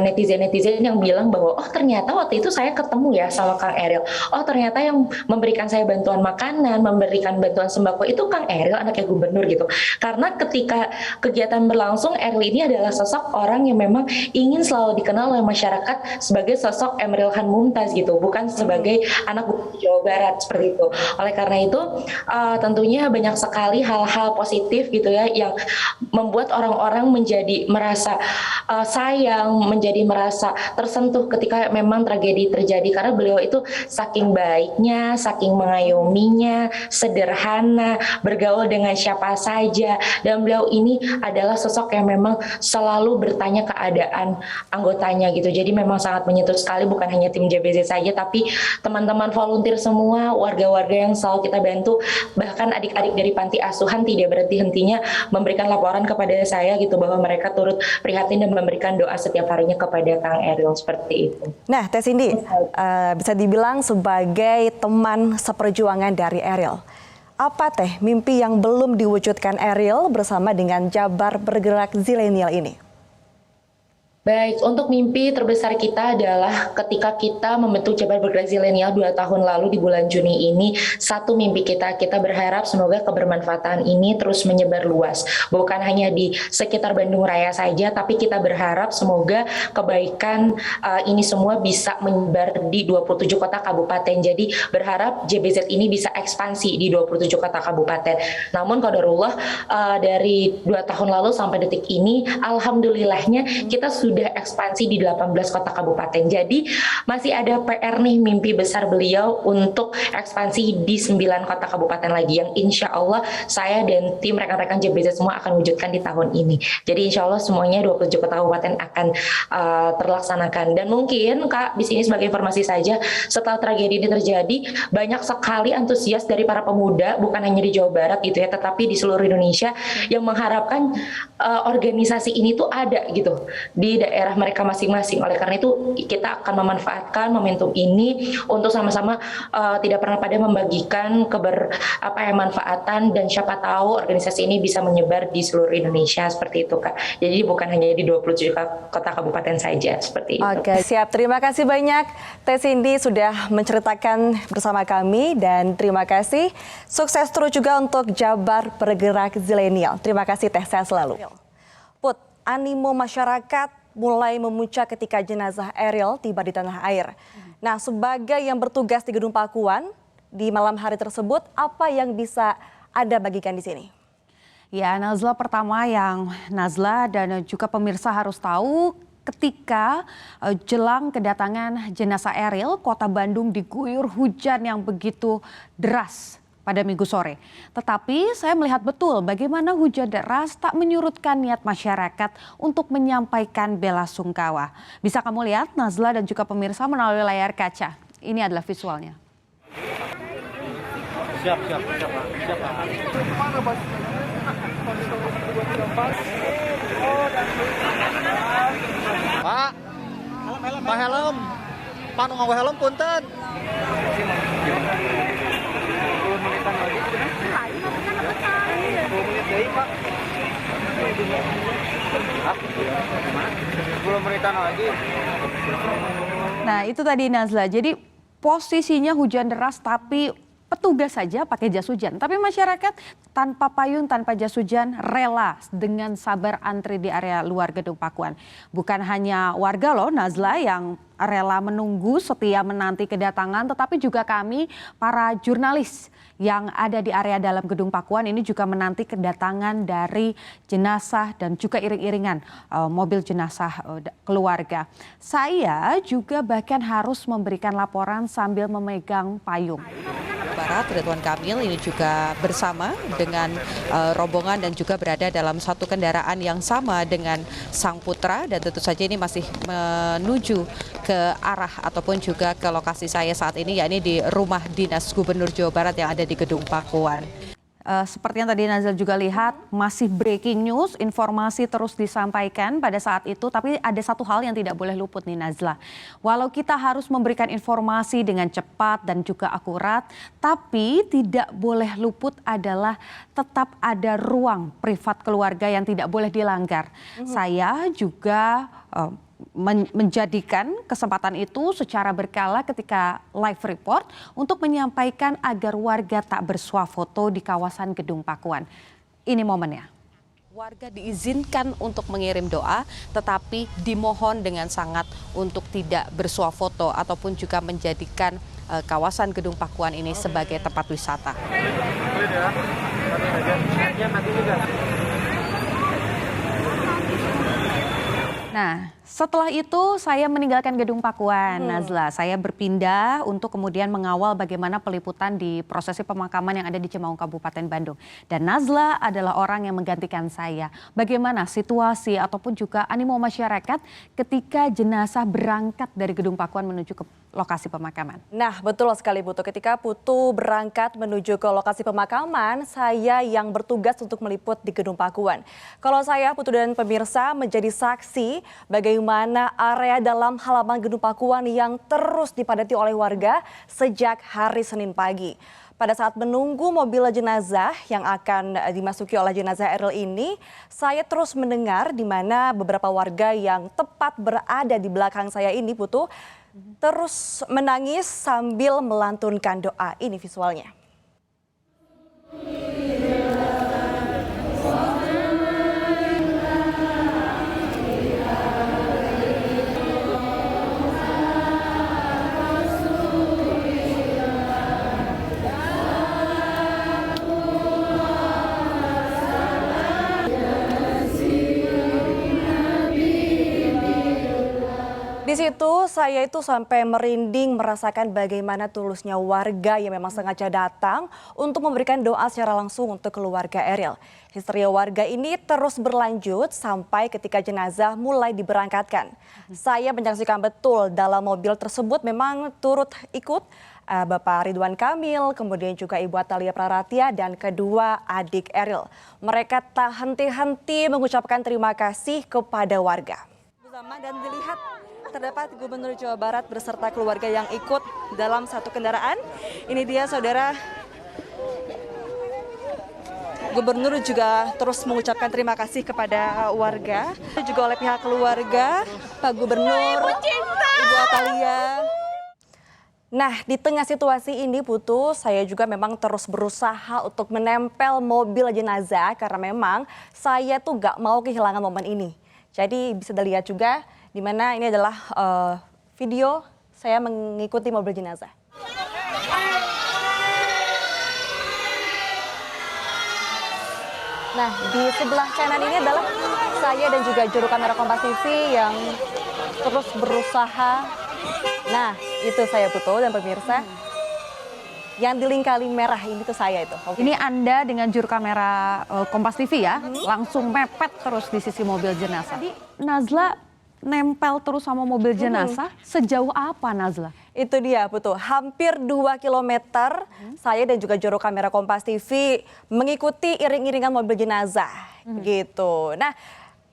Speaker 13: netizen-netizen yang bilang bahwa ternyata waktu itu saya ketemu ya sama Kang Eril. Ternyata yang memberikan saya bantuan makanan, memberikan bantuan sembako itu Kang Eril, anaknya gubernur gitu. Karena ketika kegiatan berlangsung, Eril ini adalah sosok orang yang memang ingin selalu dikenal oleh masyarakat sebagai sosok Emeril Khan Mumtaz gitu, bukan sebagai anak gubernur Jawa Barat seperti itu. Oleh karena itu tentunya banyak sekali hal-hal positif gitu ya yang membuat orang-orang menjadi merasa sayang, menjadi merasa tersentuh ketika memang tragedi terjadi, karena beliau itu saking baiknya, saking mengayominya, sederhana, bergaul dengan siapa saja, dan beliau ini adalah sosok yang memang selalu bertanya keadaan anggotanya gitu. Jadi memang sangat menyentuh sekali, bukan hanya tim JBZ saja, tapi teman-teman volunteer semua, warga-warga yang selalu kita bantu, bahkan adik-adik dari panti asuhan tidak berhenti-hentinya memberikan laporan kepada saya gitu, bahwa mereka turut prihatin dan memberikan doa setiap harinya kepada Kang Eril seperti itu.
Speaker 2: Nah, Teh Cindy, bisa dibilang sebagai teman seperjuangan dari Eril, apa Teh mimpi yang belum diwujudkan Eril bersama dengan Jabar Bergerak Zilenial ini?
Speaker 13: Baik, untuk mimpi terbesar kita adalah ketika kita membentuk Jabar Bergerak Zilenial 2 tahun lalu di bulan Juni ini, satu mimpi kita berharap semoga kebermanfaatan ini terus menyebar luas. Bukan hanya di sekitar Bandung Raya saja, tapi kita berharap semoga kebaikan ini semua bisa menyebar di 27 kota kabupaten. Jadi berharap JBZ ini bisa ekspansi di 27 kota kabupaten. Namun qadarullah dari 2 tahun lalu sampai detik ini, alhamdulillahnya kita sudah sudah ekspansi di 18 kota kabupaten. Jadi masih ada PR nih, mimpi besar beliau untuk ekspansi di 9 kota kabupaten lagi yang insya Allah saya dan tim rekan-rekan JBZ semua akan wujudkan di tahun ini. Jadi insya Allah semuanya 27 kota kabupaten akan terlaksanakan. Dan mungkin Kak, di sini sebagai informasi saja, setelah tragedi ini terjadi, banyak sekali antusias dari para pemuda, bukan hanya di Jawa Barat gitu ya, tetapi di seluruh Indonesia yang mengharapkan organisasi ini tuh ada gitu di daerah mereka masing-masing. Oleh karena itu kita akan memanfaatkan momentum ini untuk sama-sama tidak pernah pada membagikan manfaatan, dan siapa tahu organisasi ini bisa menyebar di seluruh Indonesia seperti itu Kak. Jadi bukan hanya di 27 kota kabupaten saja seperti itu.
Speaker 2: Oke, siap. Terima kasih banyak Teh Cindy sudah menceritakan bersama kami, dan terima kasih. Sukses terus juga untuk Jabar Bergerak Zilenial. Terima kasih Teh, sehat selalu. Put, animo masyarakat mulai memuncak ketika jenazah Eril tiba di tanah air. Nah, sebagai yang bertugas di Gedung Pakuan di malam hari tersebut, apa yang bisa Anda bagikan di sini?
Speaker 3: Ya, Nazla, pertama yang Nazla dan juga pemirsa harus tahu, ketika jelang kedatangan jenazah Eril, kota Bandung diguyur hujan yang begitu deras pada Minggu sore. Tetapi saya melihat betul bagaimana hujan deras tak menyurutkan niat masyarakat untuk menyampaikan bela sungkawa. Bisa kamu lihat, Nazla dan juga pemirsa, melalui layar kaca. Ini adalah visualnya.
Speaker 16: Siap.
Speaker 19: Pak helm. Pak nu nganggo helm punten.
Speaker 3: Nah, itu tadi Nazla. Jadi posisinya hujan deras tapi petugas saja pakai jas hujan. Tapi masyarakat tanpa payung, tanpa jas hujan rela dengan sabar antri di area luar Gedung Pakuan. Bukan hanya warga loh Nazla yang rela menunggu setia menanti kedatangan, tetapi juga kami para jurnalis yang ada di area dalam Gedung Pakuan ini juga menanti kedatangan dari jenazah dan juga iring-iringan mobil jenazah keluarga. Saya juga bahkan harus memberikan laporan sambil memegang payung.
Speaker 20: Barat Ridwan Kamil ini juga bersama dengan rombongan dan juga berada dalam satu kendaraan yang sama dengan sang putra, dan tentu saja ini masih menuju ke arah ataupun juga ke lokasi saya saat ini, yakni di rumah dinas Gubernur Jawa Barat yang ada di Gedung Pakuan.
Speaker 3: Seperti yang tadi Nazla juga lihat, masih breaking news, informasi terus disampaikan pada saat itu. Tapi ada satu hal yang tidak boleh luput nih Nazla. Walau kita harus memberikan informasi dengan cepat dan juga akurat, tapi tidak boleh luput adalah tetap ada ruang privat keluarga yang tidak boleh dilanggar. Saya juga menjadikan kesempatan itu secara berkala ketika live report untuk menyampaikan agar warga tak bersuah foto di kawasan Gedung Pakuan. Ini momennya.
Speaker 20: Warga diizinkan untuk mengirim doa, tetapi dimohon dengan sangat untuk tidak bersuah foto ataupun juga menjadikan kawasan Gedung Pakuan ini sebagai tempat wisata.
Speaker 3: Nah, setelah itu saya meninggalkan Gedung Pakuan, Nazla. Saya berpindah untuk kemudian mengawal bagaimana peliputan di prosesi pemakaman yang ada di Cimaung, Kabupaten Bandung. Dan Nazla adalah orang yang menggantikan saya. Bagaimana situasi ataupun juga animo masyarakat ketika jenazah berangkat dari Gedung Pakuan menuju ke lokasi pemakaman.
Speaker 2: Nah, betul sekali Putu. Ketika Putu berangkat menuju ke lokasi pemakaman, saya yang bertugas untuk meliput di Gedung Pakuan. Kalau saya, Putu dan pemirsa, menjadi saksi bagaimana area dalam halaman Gedung Pakuan yang terus dipadati oleh warga sejak hari Senin pagi. Pada saat menunggu mobil jenazah yang akan dimasuki oleh jenazah Eril ini, saya terus mendengar di mana beberapa warga yang tepat berada di belakang saya ini, Putu, terus menangis sambil melantunkan doa. Ini visualnya. saya itu sampai merinding merasakan bagaimana tulusnya warga yang memang sengaja datang untuk memberikan doa secara langsung untuk keluarga Eril. Histeria warga ini terus berlanjut sampai ketika jenazah mulai diberangkatkan. Saya menyaksikan betul dalam mobil tersebut memang turut ikut Bapak Ridwan Kamil, kemudian juga Ibu Atalia Praratia dan kedua adik Eril. Mereka tak henti-henti mengucapkan terima kasih kepada warga. Bersama dan dilihat terdapat Gubernur Jawa Barat beserta keluarga yang ikut dalam satu kendaraan. Ini dia saudara, Gubernur juga terus mengucapkan terima kasih kepada warga. Juga oleh pihak keluarga, Pak Gubernur, Ibu Atalia. Nah, di tengah situasi ini Putu, saya juga memang terus berusaha untuk menempel mobil jenazah karena memang saya tuh gak mau kehilangan momen ini. Jadi bisa dilihat juga di mana ini adalah video saya mengikuti mobil jenazah. Nah, di sebelah kanan ini adalah saya dan juga juru kamera Kompas TV yang terus berusaha. Nah, itu saya Putu dan pemirsa. Yang di lingkaran merah ini tuh saya itu. Okay.
Speaker 3: Ini Anda dengan juru kamera Kompas TV ya, langsung mepet terus di sisi mobil jenazah. Jadi Nazla nempel terus sama mobil jenazah, sejauh apa Nazla?
Speaker 2: Itu dia Putu, hampir 2 kilometer saya dan juga juru kamera Kompas TV mengikuti iring-iringan mobil jenazah gitu. Nah,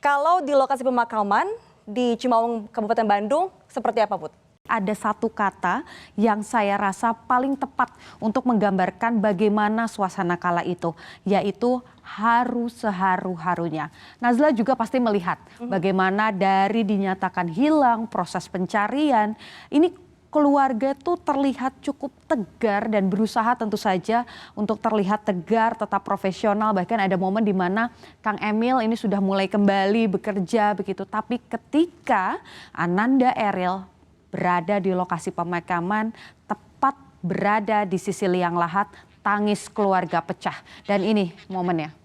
Speaker 2: kalau di lokasi pemakaman di Cimaung, Kabupaten Bandung, seperti apa Put?
Speaker 3: Ada satu kata yang saya rasa paling tepat untuk menggambarkan bagaimana suasana kala itu, yaitu haru seharu-harunya. Nazla juga pasti melihat bagaimana dari dinyatakan hilang, proses pencarian, ini keluarga tuh terlihat cukup tegar dan berusaha tentu saja untuk terlihat tegar, tetap profesional. Bahkan ada momen di mana Kang Emil ini sudah mulai kembali bekerja begitu. Tapi ketika Ananda Eril berada di lokasi pemakaman, tepat berada di sisi liang lahat, tangis keluarga pecah. Dan ini momennya.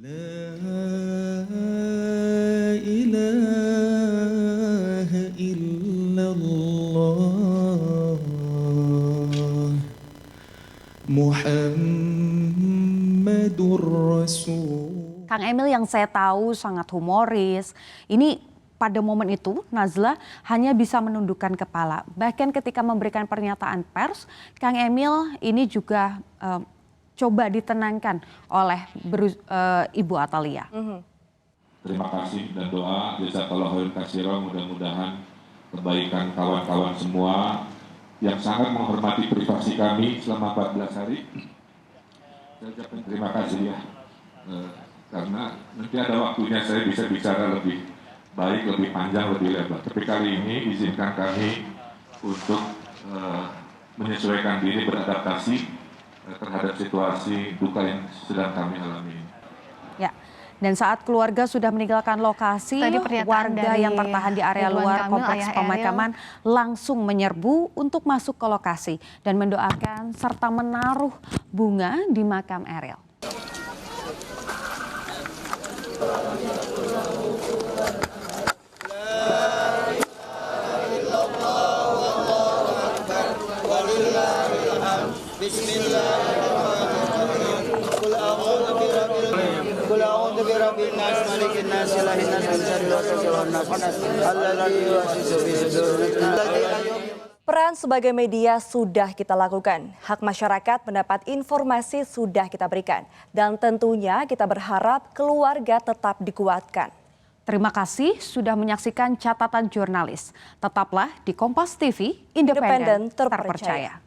Speaker 21: La ilaha illallah Muhammadur Rasul.
Speaker 3: Kang Emil yang saya tahu sangat humoris, ini pada momen itu Nazla hanya bisa menundukkan kepala. Bahkan ketika memberikan pernyataan pers, Kang Emil ini juga coba ditenangkan oleh Ibu Atalia.
Speaker 1: Terima kasih dan doa jazakallahu khairan katsiran, mudah-mudahan kebaikan kawan-kawan semua yang sangat menghormati privasi kami selama 14 hari. Saya ucapkan terima kasih ya, karena nanti ada waktunya saya bisa bicara lebih baik, lebih panjang, lebih lebar. Tapi kali ini izinkan kami untuk menyesuaikan diri, beradaptasi terhadap situasi duka yang sedang kami alami.
Speaker 3: Ya, dan saat keluarga sudah meninggalkan lokasi, warga yang tertahan di area luar kompleks pemakaman langsung menyerbu untuk masuk ke lokasi dan mendoakan serta menaruh bunga di makam Eril.
Speaker 2: Peran sebagai media sudah kita lakukan, hak masyarakat mendapat informasi sudah kita berikan, dan tentunya kita berharap keluarga tetap dikuatkan.
Speaker 3: Terima kasih sudah menyaksikan catatan jurnalis. Tetaplah di Kompas TV, independen, terpercaya.